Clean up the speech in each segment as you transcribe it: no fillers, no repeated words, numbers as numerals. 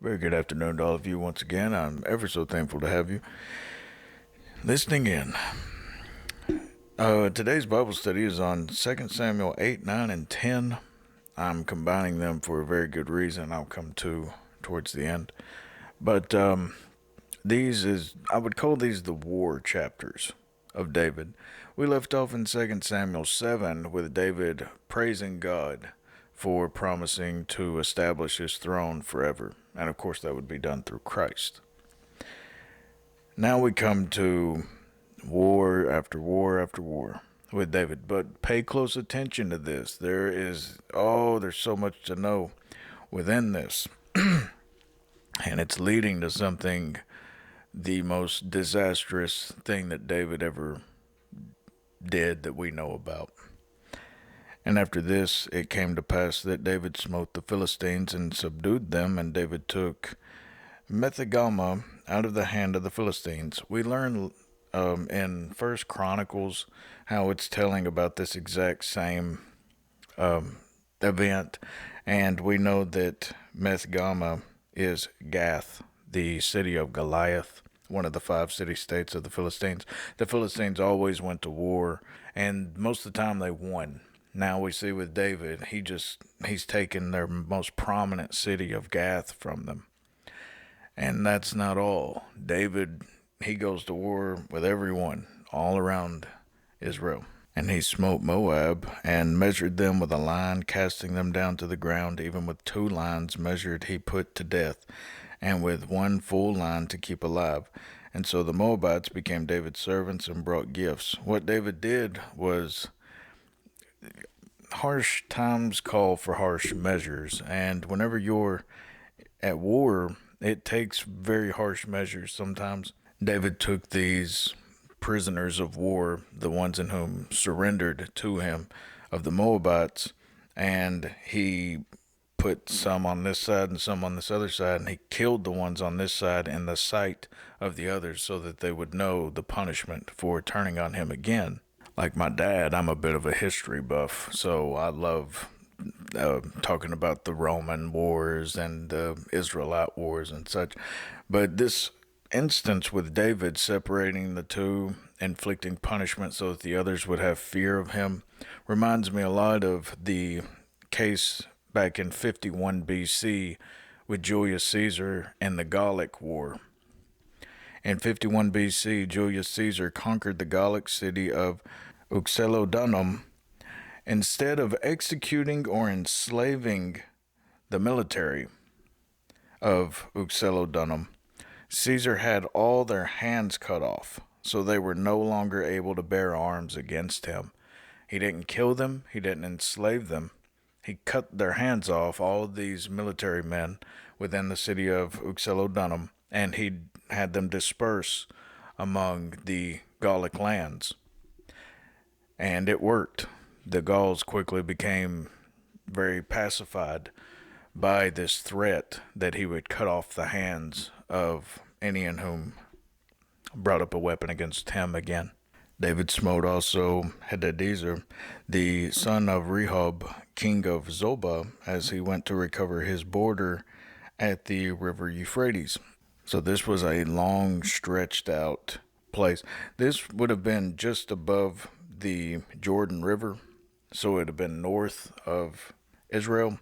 Very good afternoon to all of you once again. I'm ever so thankful to have you listening in. Today's Bible study is on 2 Samuel 8, 9, and 10. I'm combining them for a very good reason I'll come to towards the end. But I would call these the war chapters of David. We left off in 2 Samuel 7 with David praising God for promising to establish his throne forever. And of course, that would be done through Christ. Now we come to war after war after war with David. But pay close attention to this. There's so much to know within this. And it's leading to something, the most disastrous thing that David ever did that we know about. And after this, it came to pass that David smote the Philistines and subdued them, and David took Methegama out of the hand of the Philistines. We learn in First Chronicles how it's telling about this exact same event, and we know that Methegama is Gath, the city of Goliath, one of the 5 city-states of the Philistines. The Philistines always went to war, and most of the time they won. Now we see with David, he's taken their most prominent city of Gath from them. And that's not all. David, he goes to war with everyone all around Israel. And he smote Moab and measured them with a line, casting them down to the ground. Even with 2 lines measured he put to death, and with 1 full line to keep alive. And so the Moabites became David's servants and brought gifts. What David did was, harsh times call for harsh measures. And whenever you're at war, it takes very harsh measures sometimes. David took these prisoners of war, the ones in whom surrendered to him, of the Moabites, and he put some on this side and some on this other side, and he killed the ones on this side in the sight of the others so that they would know the punishment for turning on him again. Like my dad, I'm a bit of a history buff, so I love talking about the Roman wars and the Israelite wars and such. But this instance with David separating the two, inflicting punishment so that the others would have fear of him, reminds me a lot of the case back in 51 BC with Julius Caesar and the Gallic War. In 51 BC, Julius Caesar conquered the Gallic city of Uxellodunum. Instead of executing or enslaving the military of Uxellodunum, Caesar had all their hands cut off, so they were no longer able to bear arms against him. He didn't kill them, he didn't enslave them. He cut their hands off, all of these military men within the city of Uxellodunum, and he had them disperse among the Gallic lands. And it worked. The Gauls quickly became very pacified by this threat that he would cut off the hands of any in whom brought up a weapon against him again. David smote also Hadadezer, the son of Rehob, king of Zobah, as he went to recover his border at the river Euphrates. So this was a long, stretched out place. This would have been just above the Jordan River, so it would have been north of Israel.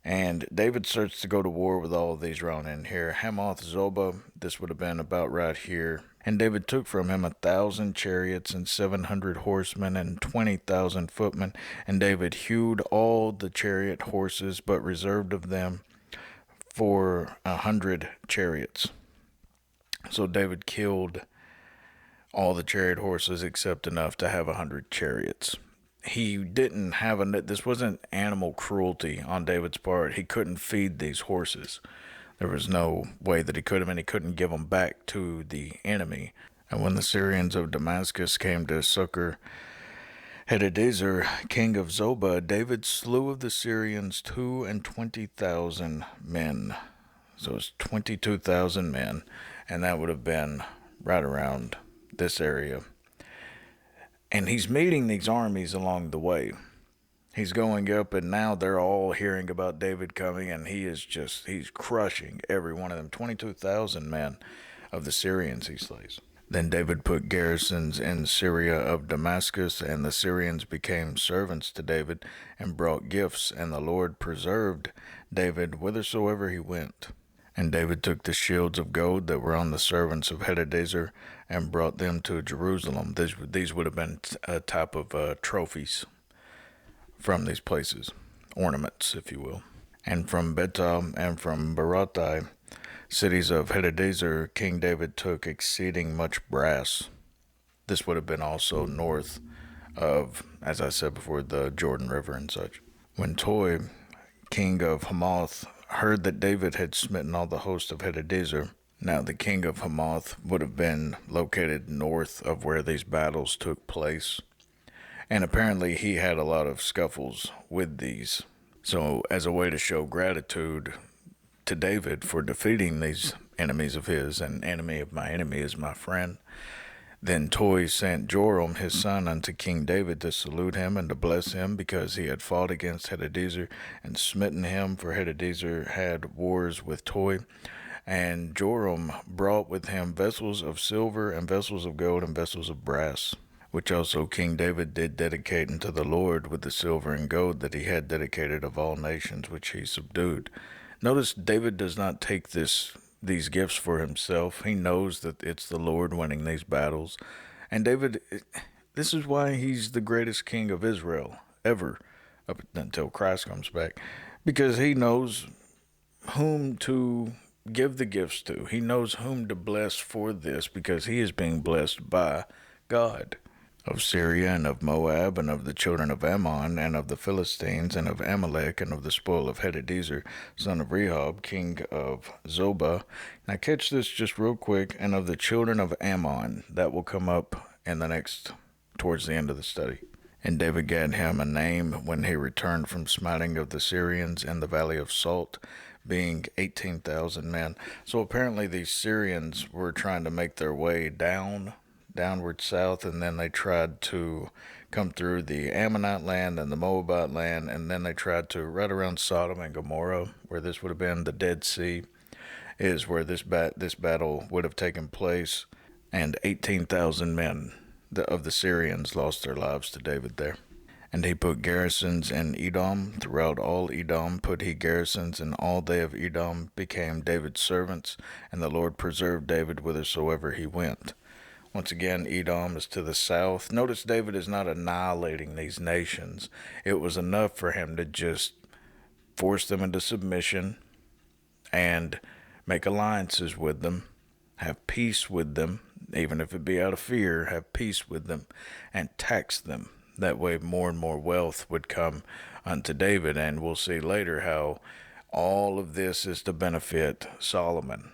And David starts to go to war with all of these around in here. Hamath Zobah, this would have been about right here. And David took from him 1,000 chariots and 700 horsemen and 20,000 footmen. And David hewed all the chariot horses, but reserved of them for 100 chariots. So David killed all the chariot horses except enough to have 100 chariots. He didn't have this wasn't animal cruelty on David's part. He couldn't feed these horses. There was no way that he could have, and he couldn't give them back to the enemy. And when the Syrians of Damascus came to succor Hadadezer, king of Zobah, David slew of the Syrians 22,000 men. So it's 22,000 men, and that would have been right around this area. And he's meeting these armies along the way. He's going up, and now they're all hearing about David coming, and he's crushing every one of them. 22,000 men of the Syrians he slays. Then David put garrisons in Syria of Damascus, and the Syrians became servants to David and brought gifts, and the Lord preserved David whithersoever he went. And David took the shields of gold that were on the servants of Hadadezer and brought them to Jerusalem. These would have been a type of trophies from these places, ornaments, if you will. And from Bethel and from Barathai, cities of Hadadezer, King David took exceeding much brass. This would have been also north of, as I said before, the Jordan River and such. When Toi, king of Hamath, heard that David had smitten all the host of Hadadezer, now the king of Hamath would have been located north of where these battles took place. And apparently he had a lot of scuffles with these. So as a way to show gratitude to David for defeating these enemies of his, and enemy of my enemy is my friend, then Toi sent Joram his son unto King David to salute him and to bless him, because he had fought against Hadadezer and smitten him, for Hadadezer had wars with Toi. And Joram brought with him vessels of silver and vessels of gold and vessels of brass, which also King David did dedicate unto the Lord with the silver and gold that he had dedicated of all nations which he subdued. Notice David does not take these gifts for himself. He knows that it's the Lord winning these battles. And David, this is why he's the greatest king of Israel ever, up until Christ comes back, because he knows whom to give the gifts to. He knows whom to bless for this, because he is being blessed by God. Of Syria, and of Moab, and of the children of Ammon, and of the Philistines, and of Amalek, and of the spoil of Hadadezer, son of Rehob, king of Zobah. Now catch this just real quick, and of the children of Ammon. That will come up in the next, towards the end of the study. And David gave him a name when he returned from smiting of the Syrians in the valley of Salt, being 18,000 men. So apparently these Syrians were trying to make their way downward south, and then they tried to come through the Ammonite land and the Moabite land, and then they tried to, right around Sodom and Gomorrah, where this would have been the Dead Sea, is where this battle would have taken place, and 18,000 men of the Syrians lost their lives to David there. And he put garrisons in Edom. Throughout all Edom put he garrisons, and all they of Edom became David's servants, and the Lord preserved David whithersoever he went. Once again, Edom is to the south. Notice David is not annihilating these nations. It was enough for him to just force them into submission and make alliances with them, have peace with them, even if it be out of fear, have peace with them, and tax them. That way more and more wealth would come unto David, and we'll see later how all of this is to benefit Solomon,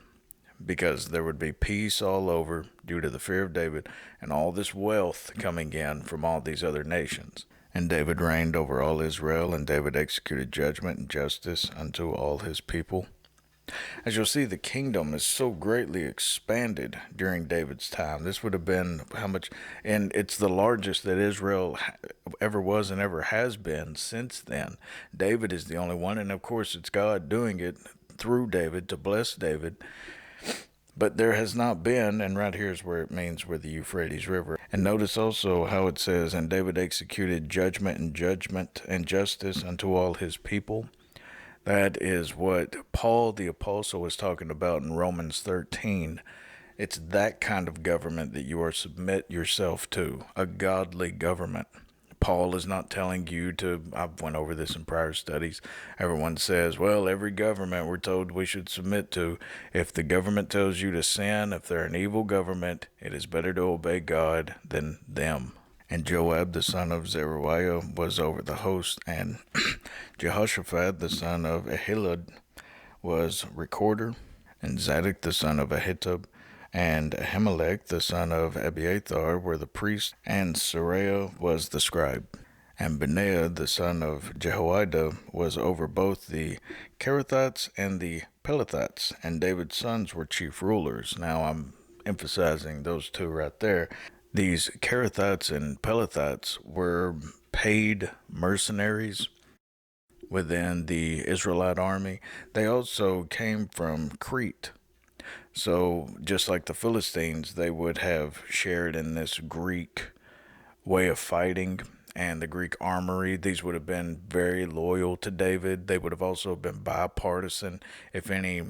because there would be peace all over due to the fear of David, and all this wealth coming in from all these other nations. And David reigned over all Israel, and David executed judgment and justice unto all his people. As you'll see, the kingdom is so greatly expanded during David's time. This would have been how much, and it's the largest that Israel ever was and ever has been since then. David is the only one, and of course it's God doing it through David to bless David. But there has not been, and right here is where it means where the Euphrates River. And notice also how it says, and David executed judgment and justice unto all his people. That is what Paul the Apostle was talking about in Romans 13. It's that kind of government that you are submit yourself to, a godly government. Paul is not telling you to, I've went over this in prior studies. Everyone says, well, every government we're told we should submit to. If the government tells you to sin, if they're an evil government, it is better to obey God than them. And Joab the son of Zeruiah was over the host, and Jehoshaphat the son of Ahilud was recorder, and Zadok the son of Ahitub and Ahimelech the son of Abiathar were the priests, and Seraiah was the scribe. And Benaiah the son of Jehoiada was over both the Kerethites and the Pelethites, and David's sons were chief rulers. Now I'm emphasizing those two right there. These Kerethites and Pelethites were paid mercenaries within the Israelite army. They also came from Crete. So, just like the Philistines, they would have shared in this Greek way of fighting and the Greek armory. These would have been very loyal to David. They would have also been bipartisan. If any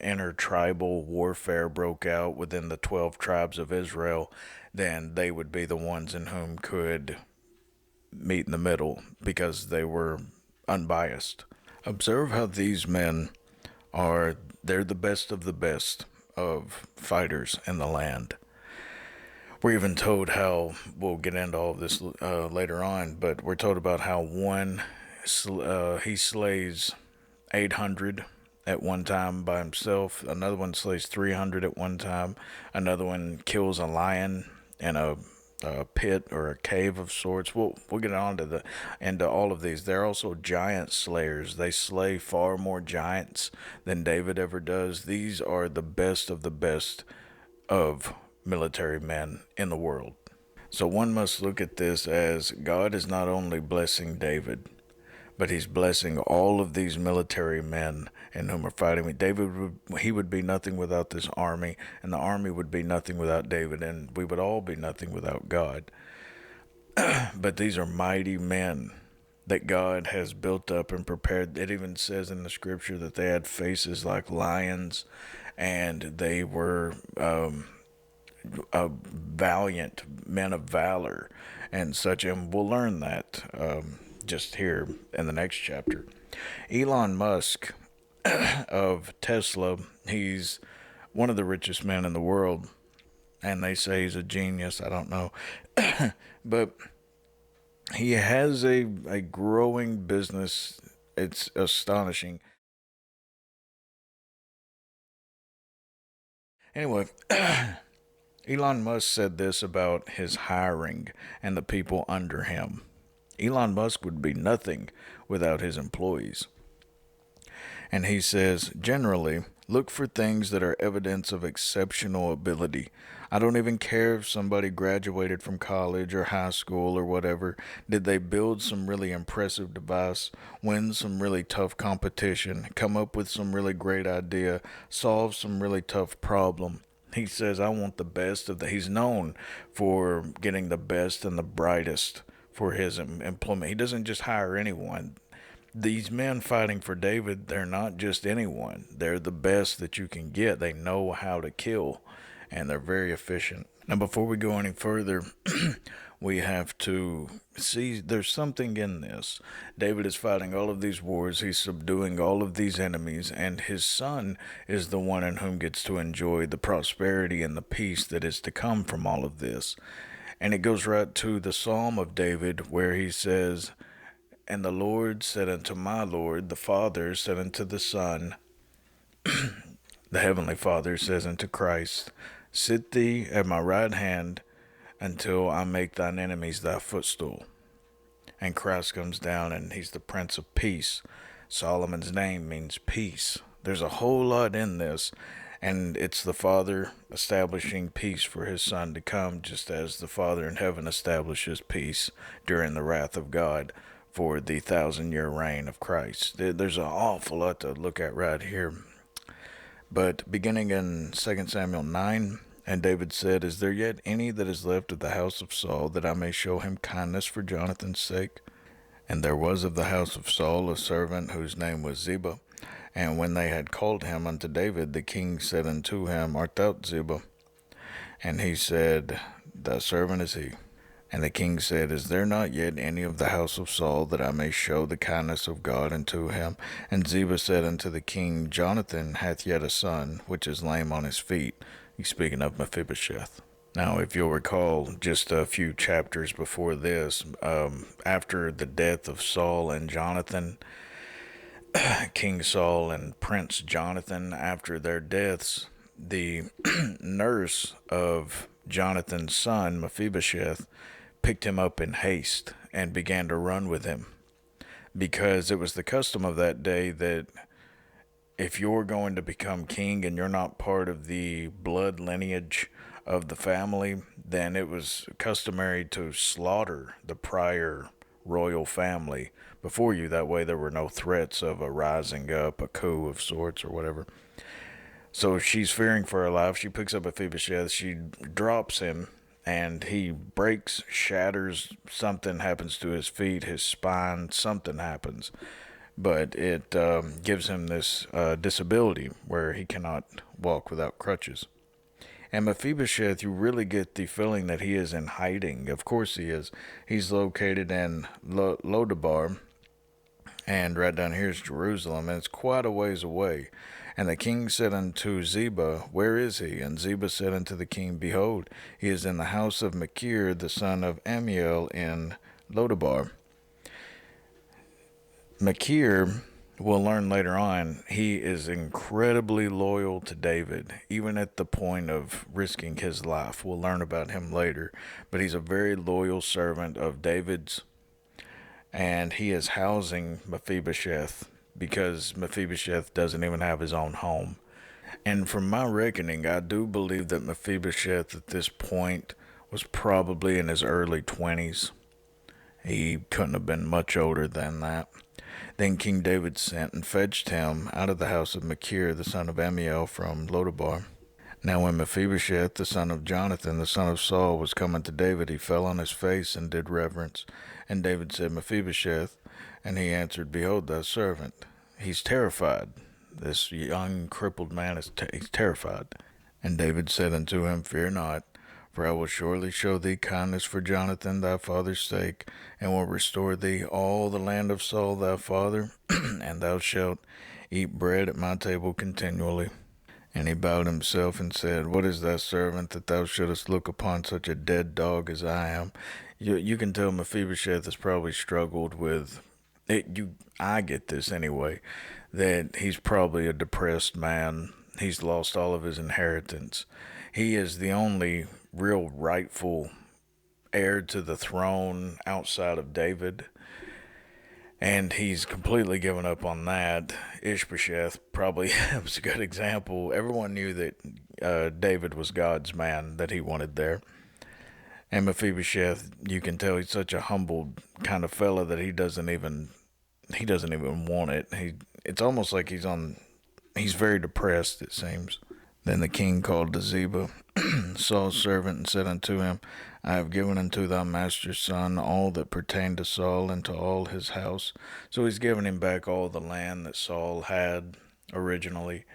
intertribal warfare broke out within the 12 tribes of Israel, then they would be the ones in whom could meet in the middle because they were unbiased. Observe how these men they're the best of the best of fighters in the land. We're even told how, we'll get into all of this later on, but we're told about how he slays 800 at one time by himself. Another one slays 300 at one time. Another one kills a lion in a pit or a cave of sorts. We'll get on to into all of these. They're also giant slayers. They slay far more giants than David ever does. These are the best of the best of military men in the world. So one must look at this as God is not only blessing David, but he's blessing all of these military men in whom are fighting with David. He would be nothing without this army, and the army would be nothing without David, and we would all be nothing without God. But these are mighty men that God has built up and prepared. It even says in the scripture that they had faces like lions, and they were valiant men of valor and such, and we'll learn that just here in the next chapter. Elon Musk of Tesla, he's one of the richest men in the world, and they say he's a genius. I don't know. But he has a growing business. It's astonishing. Anyway, Elon Musk said this about his hiring and the people under him. Elon Musk would be nothing without his employees. And he says, generally, look for things that are evidence of exceptional ability. I don't even care if somebody graduated from college or high school or whatever. Did they build some really impressive device, win some really tough competition, come up with some really great idea, solve some really tough problem? He says, I want the best of the. He's known for getting the best and the brightest for his employment. He doesn't just hire anyone. These men fighting for David, they're not just anyone. They're the best that you can get. They know how to kill, and they're very efficient. Now, before we go any further, we have to see there's something in this. David is fighting all of these wars. He's subduing all of these enemies, and his son is the one in whom gets to enjoy the prosperity and the peace that is to come from all of this. And it goes right to the Psalm of David where he says, and the Lord said unto my Lord, the Father said unto the Son, the Heavenly Father says unto Christ, sit thee at my right hand until I make thine enemies thy footstool. And Christ comes down and he's the Prince of Peace. Solomon's name means peace. There's a whole lot in this, and it's the Father establishing peace for his Son to come, just as the Father in heaven establishes peace during the wrath of God for the 1,000-year reign of Christ. There's an awful lot to look at right here. But beginning in 2 Samuel 9, and David said, is there yet any that is left of the house of Saul, that I may show him kindness for Jonathan's sake? And there was of the house of Saul a servant whose name was Ziba. And when they had called him unto David, the king said unto him, art thou Ziba? And he said, thy servant is he. And the king said, is there not yet any of the house of Saul, that I may show the kindness of God unto him? And Ziba said unto the king, Jonathan hath yet a son, which is lame on his feet. He's speaking of Mephibosheth. Now, if you'll recall, just a few chapters before this, after the death of Saul and Jonathan, King Saul and Prince Jonathan, after their deaths, the nurse of Jonathan's son, Mephibosheth, picked him up in haste and began to run with him, because it was the custom of that day that if you're going to become king and you're not part of the blood lineage of the family, then it was customary to slaughter the prior royal family before you. That way, there were no threats of a rising up, a coup of sorts, or whatever. So she's fearing for her life. She picks up Mephibosheth. She drops him, and he breaks, shatters. Something happens to his feet, his spine. Something happens, but it gives him this disability where he cannot walk without crutches. And Mephibosheth, you really get the feeling that he is in hiding. Of course he is. He's located in Lodabar, and right down here is Jerusalem, and it's quite a ways away. And the king said unto Ziba, Where is he? And Ziba said unto the king, Behold, he is in the house of Machir, the son of Amiel, in Lodabar. Machir, we'll learn later on, he is incredibly loyal to David, even at the point of risking his life. We'll learn about him later, but he's a very loyal servant of David's, and he is housing Mephibosheth because Mephibosheth doesn't even have his own home. And from my reckoning, I do believe that Mephibosheth at this point was probably in his early 20s. He couldn't have been much older than that. Then King David sent and fetched him out of the house of Machir, the son of Amiel, from Lodabar. Now when Mephibosheth, the son of Jonathan, the son of Saul, was coming to David, he fell on his face and did reverence. And David said, Mephibosheth. And he answered, Behold thy servant. He's terrified. This young crippled man he's terrified. And David said unto him, Fear not, for I will surely show thee kindness for Jonathan thy father's sake, and will restore thee all the land of Saul thy father, and thou shalt eat bread at my table continually. And he bowed himself and said, What is thy servant, that thou shouldest look upon such a dead dog as I am? You can tell Mephibosheth has probably struggled with it. I get this anyway, that he's probably a depressed man. He's lost all of his inheritance. He is the only real rightful heir to the throne outside of David, and he's completely given up on that. Ishbosheth probably was a good example. Everyone knew that David was God's man that he wanted there. And Mephibosheth, you can tell he's such a humbled kind of fella that he doesn't even want it. It's almost like he's very depressed, it seems. Then the king called to Ziba, Saul's servant, and said unto him, I have given unto thy master's son all that pertained to Saul and to all his house. So he's given him back all the land that Saul had originally.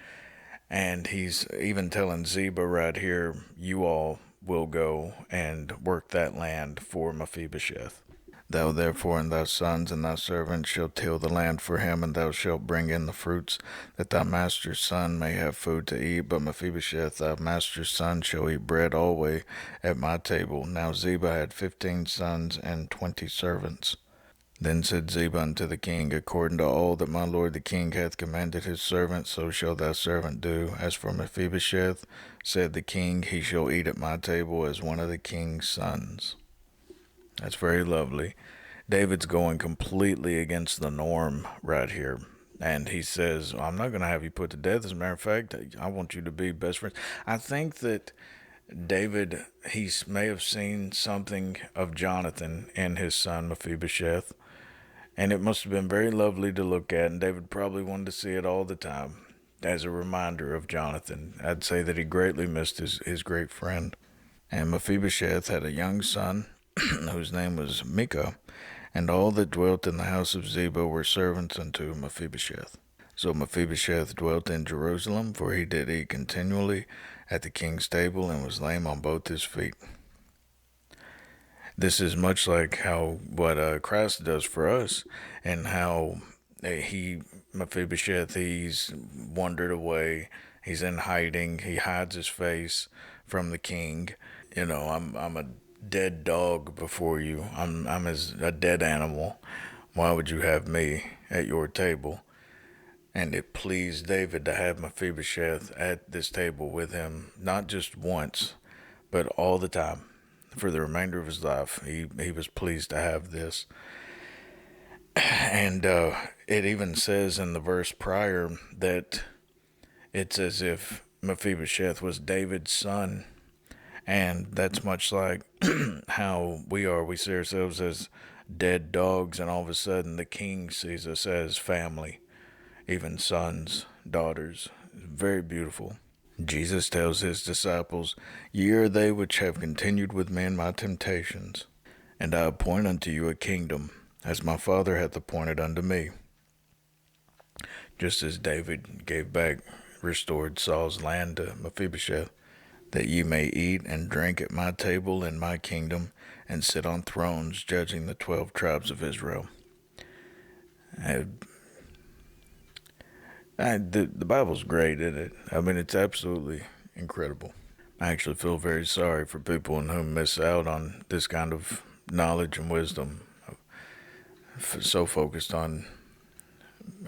And he's even telling Ziba right here, you all will go and work that land for Mephibosheth. Thou therefore and thy sons and thy servants shall till the land for him, and thou shalt bring in the fruits, that thy master's son may have food to eat. But Mephibosheth thy master's son shall eat bread always at my table. Now Ziba had 15 sons and 20 servants. Then said Ziba unto the king, According to all that my lord the king hath commanded his servant, so shall thy servant do. As for Mephibosheth, said the king, he shall eat at my table as one of the king's sons. That's very lovely. David's going completely against the norm right here. And he says, I'm not going to have you put to death. As a matter of fact, I want you to be best friends. I think that David, he may have seen something of Jonathan in his son Mephibosheth. And it must have been very lovely to look at. And David probably wanted to see it all the time as a reminder of Jonathan. I'd say that he greatly missed his great friend. And Mephibosheth had a young son whose name was Micah, and all that dwelt in the house of Ziba were servants unto Mephibosheth. So Mephibosheth dwelt in Jerusalem, for he did eat continually at the king's table, and was lame on both his feet. This is much like what Christ does for us, and how Mephibosheth, he's wandered away, he's in hiding, he hides his face from the king. I'm a dead dog before you. I'm as a dead animal. Why would you have me at your table? And it pleased David to have Mephibosheth at this table with him, not just once, but all the time. For the remainder of his life, he was pleased to have this. And it even says in the verse prior that it's as if Mephibosheth was David's son, And that's much like how we are. We see ourselves as dead dogs, and all of a sudden the king sees us as family, even sons, daughters. Very beautiful. Jesus tells his disciples, Ye are they which have continued with me in my temptations, and I appoint unto you a kingdom, as my Father hath appointed unto me. Just as David gave back, restored Saul's land to Mephibosheth, that ye may eat and drink at my table in my kingdom, and sit on thrones judging the 12 tribes of Israel. The Bible's great, isn't it? I mean, it's absolutely incredible. I actually feel very sorry for people in whom miss out on this kind of knowledge and wisdom, so focused on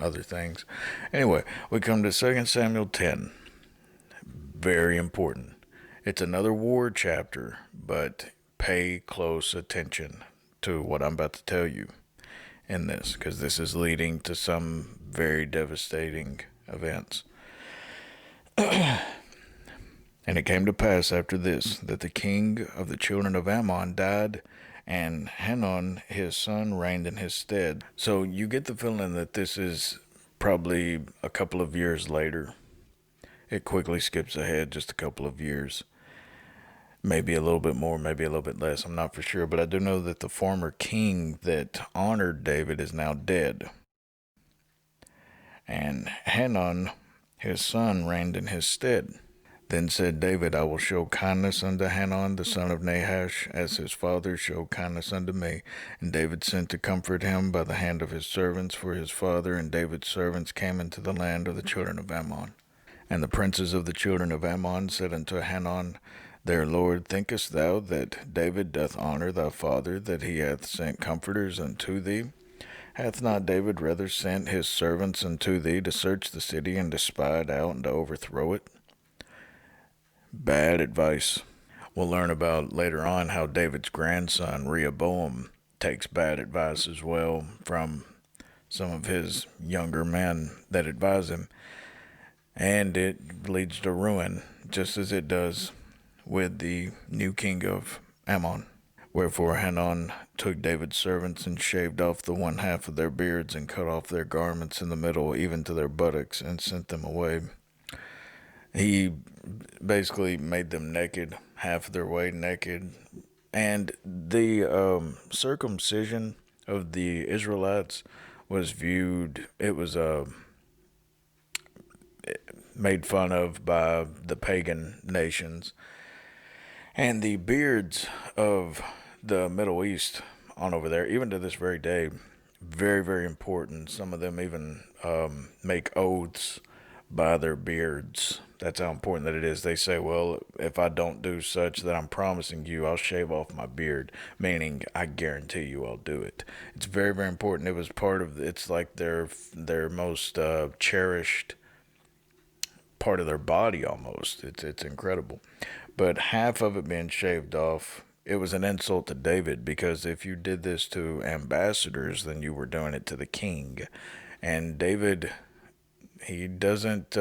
other things. Anyway, we come to 2 Samuel 10. Very important. It's another war chapter, but pay close attention to what I'm about to tell you in this, because this is leading to some very devastating events. And it came to pass after this that the king of the children of Ammon died, and Hanun his son reigned in his stead. So you get the feeling that this is probably a couple of years later. It quickly skips ahead just a couple of years. Maybe a little bit more, maybe a little bit less. I'm not for sure, but I do know that the former king that honored David is now dead. And Hanun, his son, reigned in his stead. Then said David, I will show kindness unto Hanun the son of Nahash, as his father showed kindness unto me. And David sent to comfort him by the hand of his servants for his father. And David's servants came into the land of the children of Ammon. And the princes of the children of Ammon said unto Hanun, Their Lord, thinkest thou that David doth honor thy father, that he hath sent comforters unto thee? Hath not David rather sent his servants unto thee to search the city, and to spy it out, and to overthrow it? Bad advice. We'll learn about later on how David's grandson, Rehoboam, takes bad advice as well from some of his younger men that advise him. And it leads to ruin, just as it does with the new king of Ammon. Wherefore Hanun took David's servants and shaved off the one half of their beards, and cut off their garments in the middle, even to their buttocks, and sent them away. He basically made them naked, half of their way naked. And the circumcision of the Israelites was viewed, it was made fun of by the pagan nations. And the beards of the Middle East on over there, even to this very day, very, very important. Some of them even make oaths by their beards. That's how important that it is. They say, well, if I don't do such, that I'm promising you I'll shave off my beard, meaning I guarantee you I'll do it. It's very, very important. It was part of, it's like their most cherished part of their body almost. It's incredible. But half of it being shaved off, it was an insult to David, because if you did this to ambassadors, then you were doing it to the king. And David, he doesn't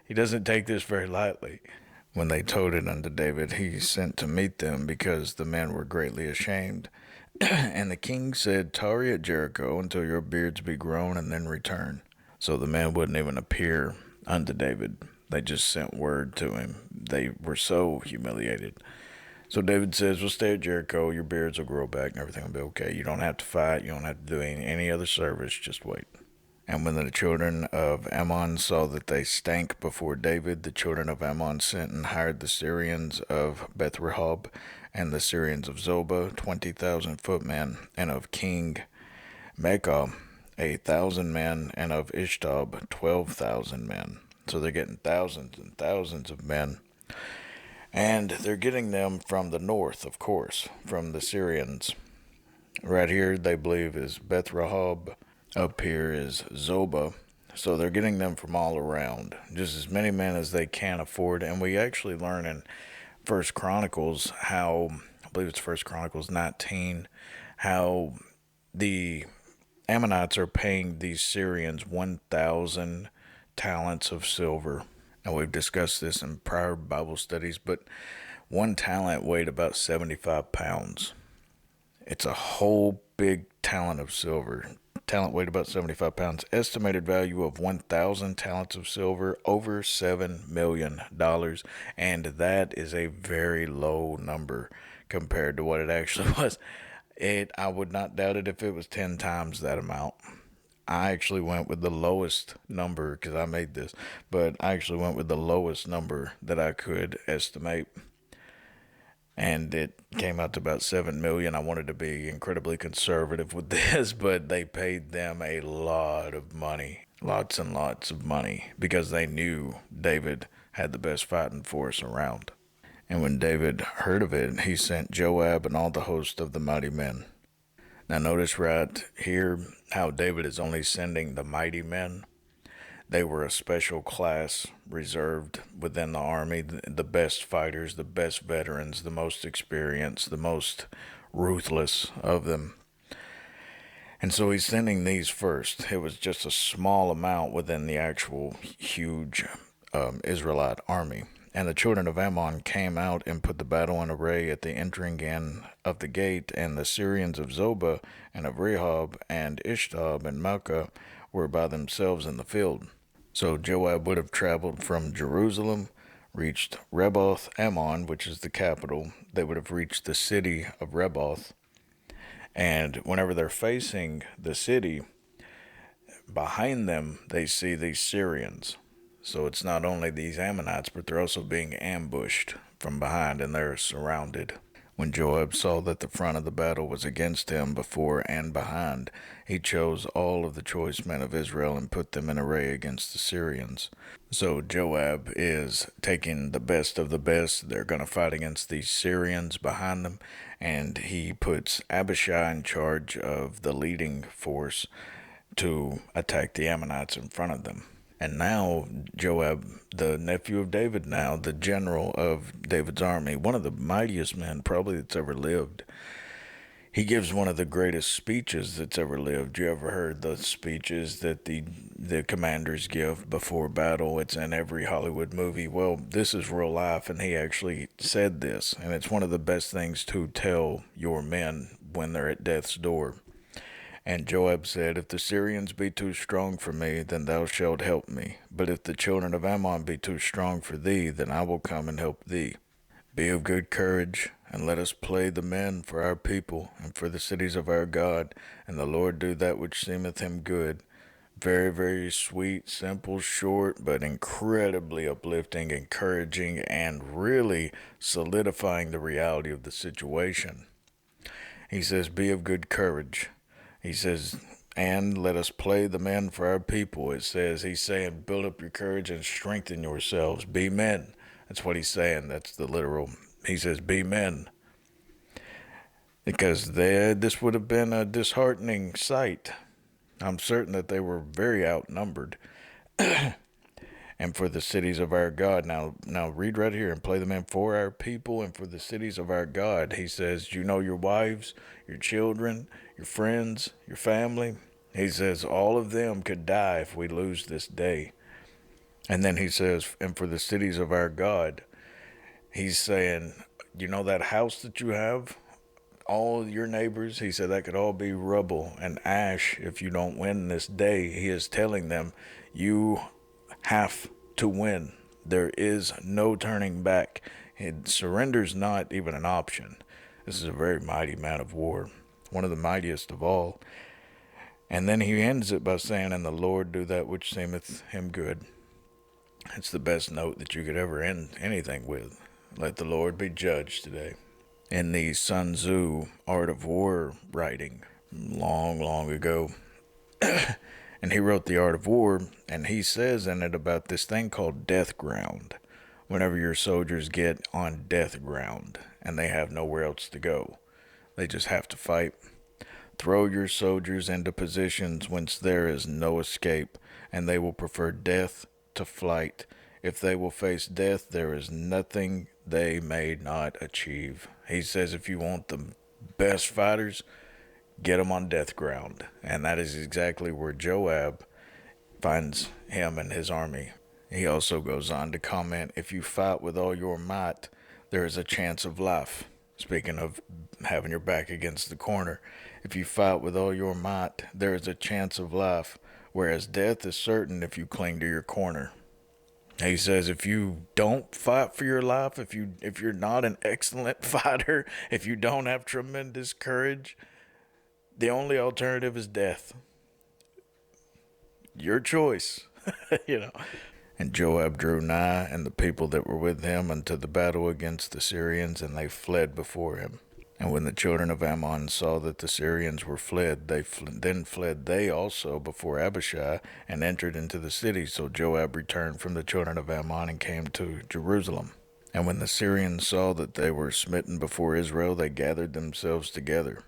he doesn't take this very lightly. When they told it unto David, he sent to meet them, because the men were greatly ashamed. And the king said, Tarry at Jericho until your beards be grown, and then return. So the men wouldn't even appear unto David. They just sent word to him. They were so humiliated. So David says, well, stay at Jericho. Your beards will grow back and everything will be okay. You don't have to fight. You don't have to do any other service. Just wait. And when the children of Ammon saw that they stank before David, the children of Ammon sent and hired the Syrians of Beth-rehob and the Syrians of Zobah, 20,000 footmen, and of King Machah, 1,000 men, and of Ishtob, 12,000 men. So they're getting thousands and thousands of men. And they're getting them from the north, of course, from the Syrians. Right here, they believe, is Beth-rehob. Up here is Zobah. So they're getting them from all around. Just as many men as they can afford. And we actually learn in First Chronicles how, I believe it's First Chronicles 19, how the Ammonites are paying these Syrians 1,000 talents of silver. Now, we've discussed this in prior Bible studies, but One talent weighed about 75 pounds. It's a whole big talent of silver. Talent weighed about 75 pounds. Estimated value of 1,000 talents of silver, over $7 million. And that is a very low number compared to what it actually was. I would not doubt it if it was 10 times that amount. I actually went with the lowest number because I made this, but I actually went with the lowest number that I could estimate, and it came out to about 7 million. I wanted to be incredibly conservative with this, but they paid them a lot of money, lots and lots of money, because they knew David had the best fighting force around. And when David heard of it, he sent Joab and all the host of the mighty men. Now notice right here how David is only sending the mighty men. They were a special class reserved within the army, the best fighters, the best veterans, the most experienced, the most ruthless of them. And so he's sending these first. It was just a small amount within the actual huge Israelite army. And the children of Ammon came out and put the battle in array at the entering in of the gate, and the Syrians of Zobah and of Rehob and Ishtab and Maacah were by themselves in the field. So Joab would have traveled from Jerusalem, reached Reboth Ammon, which is the capital. They would have reached the city of Reboth. And whenever they're facing the city, behind them they see these Syrians. So it's not only these Ammonites, but they're also being ambushed from behind, and they're surrounded. When Joab saw that the front of the battle was against him before and behind, he chose all of the choice men of Israel and put them in array against the Syrians. So Joab is taking the best of the best. They're going to fight against these Syrians behind them, and he puts Abishai in charge of the leading force to attack the Ammonites in front of them. And now Joab, the nephew of David, now the general of David's army, one of the mightiest men probably that's ever lived, he gives one of the greatest speeches that's ever lived. You ever heard the speeches that the commanders give before battle? It's in every Hollywood movie. Well, this is real life, and he actually said this, and it's one of the best things to tell your men when they're at death's door. And Joab said, If the Syrians be too strong for me, then thou shalt help me. But if the children of Ammon be too strong for thee, then I will come and help thee. Be of good courage, and let us play the men for our people, and for the cities of our God, and the Lord do that which seemeth him good. Very, very sweet, simple, short, but incredibly uplifting, encouraging, and really solidifying the reality of the situation. He says, Be of good courage. He says, and let us play the men for our people. It says, he's saying, build up your courage and strengthen yourselves. Be men. That's what he's saying. That's the literal. He says, be men. Because this would have been a disheartening sight. I'm certain that they were very outnumbered. And for the cities of our God. Now read right here, and play the men for our people and for the cities of our God. He says, you know, your wives, your children, your friends, your family. He says all of them could die if we lose this day. And then he says, and for the cities of our God. He's saying, you know that house that you have, all your neighbors, he said that could all be rubble and ash if you don't win this day. He is telling them, you have to win. There is no turning back. Surrender's not even an option. This is a very mighty man of war, one of the mightiest of all. And then he ends it by saying, and the Lord do that which seemeth him good. It's the best note that you could ever end anything with. Let the Lord be judge today. In the Sun Tzu Art of War writing, long, long ago, and he wrote The Art of War, and he says in it about this thing called death ground. Whenever your soldiers get on death ground and they have nowhere else to go, they just have to fight. Throw your soldiers into positions whence there is no escape, and they will prefer death to flight. If they will face death, there is nothing they may not achieve. He says if you want the best fighters, get them on death ground. And that is exactly where Joab finds him and his army. He also goes on to comment, if you fight with all your might, there is a chance of life. Speaking of having your back against the corner, if you fight with all your might, there is a chance of life, whereas death is certain if you cling to your corner. He says if you don't fight for your life, if you're not an excellent fighter, if you don't have tremendous courage, the only alternative is death. Your choice, you know. And Joab drew nigh, and the people that were with him, unto the battle against the Syrians, and they fled before him. And when the children of Ammon saw that the Syrians were fled, then fled they also before Abishai, and entered into the city. So Joab returned from the children of Ammon, and came to Jerusalem. And when the Syrians saw that they were smitten before Israel, they gathered themselves together.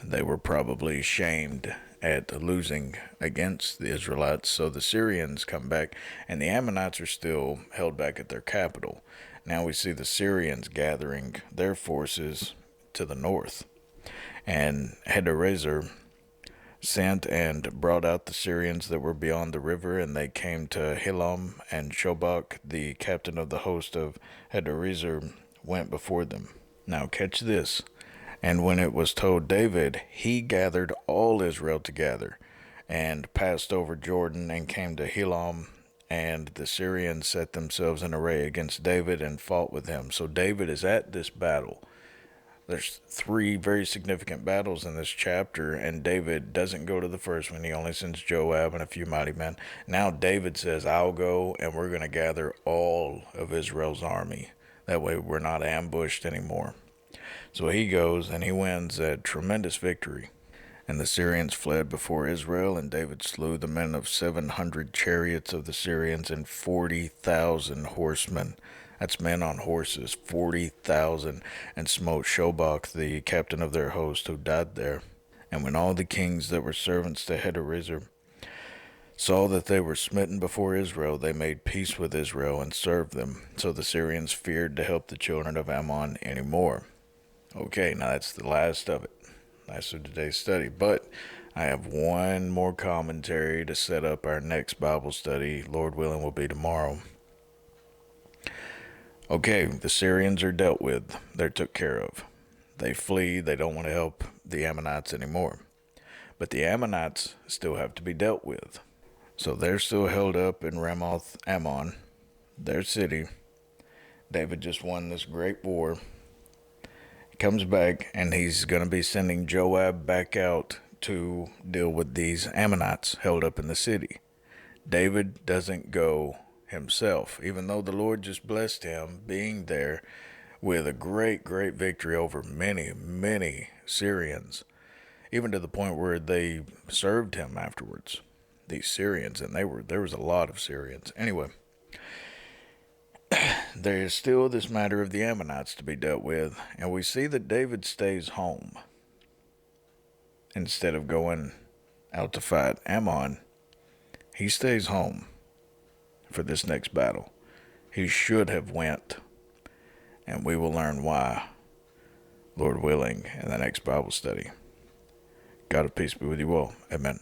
They were probably shamed at losing against the Israelites. So the Syrians come back, and the Ammonites are still held back at their capital. Now we see the Syrians gathering their forces to the north. And Hadarezer sent and brought out the Syrians that were beyond the river, and they came to Hilam, and Shobach, the captain of the host of Hadarezer, went before them. Now catch this. And when it was told David, he gathered all Israel together, and passed over Jordan, and came to Hilam, and the Syrians set themselves in array against David, and fought with him. So David is at this battle. There's 3 very significant battles in this chapter, and David doesn't go to the first one. He only sends Joab and a few mighty men. Now David says, I'll go, and we're going to gather all of Israel's army. That way we're not ambushed anymore. So he goes, and he wins a tremendous victory. And the Syrians fled before Israel, and David slew the men of 700 chariots of the Syrians, and 40,000 horsemen. That's men on horses, 40,000, and smote Shobach, the captain of their host, who died there. And when all the kings that were servants to Hadarezer saw that they were smitten before Israel, they made peace with Israel, and served them. So the Syrians feared to help the children of Ammon any more. Okay, now that's the last of it. Last of today's study. But I have one more commentary to set up our next Bible study. Lord willing, will be tomorrow. Okay, the Syrians are dealt with. They're took care of. They flee. They don't want to help the Ammonites anymore. But the Ammonites still have to be dealt with. So they're still held up in Ramoth Ammon, their city. David just won this great war. Comes back, and he's going to be sending Joab back out to deal with these Ammonites held up in the city. David doesn't go himself, even though the Lord just blessed him being there with a great, great victory over many, many Syrians, even to the point where they served him afterwards, these Syrians, and there was a lot of Syrians. Anyway, there is still this matter of the Ammonites to be dealt with, and we see that David stays home. Instead of going out to fight Ammon, he stays home for this next battle. He should have went, and we will learn why, Lord willing, in the next Bible study. God of peace be with you all. Amen.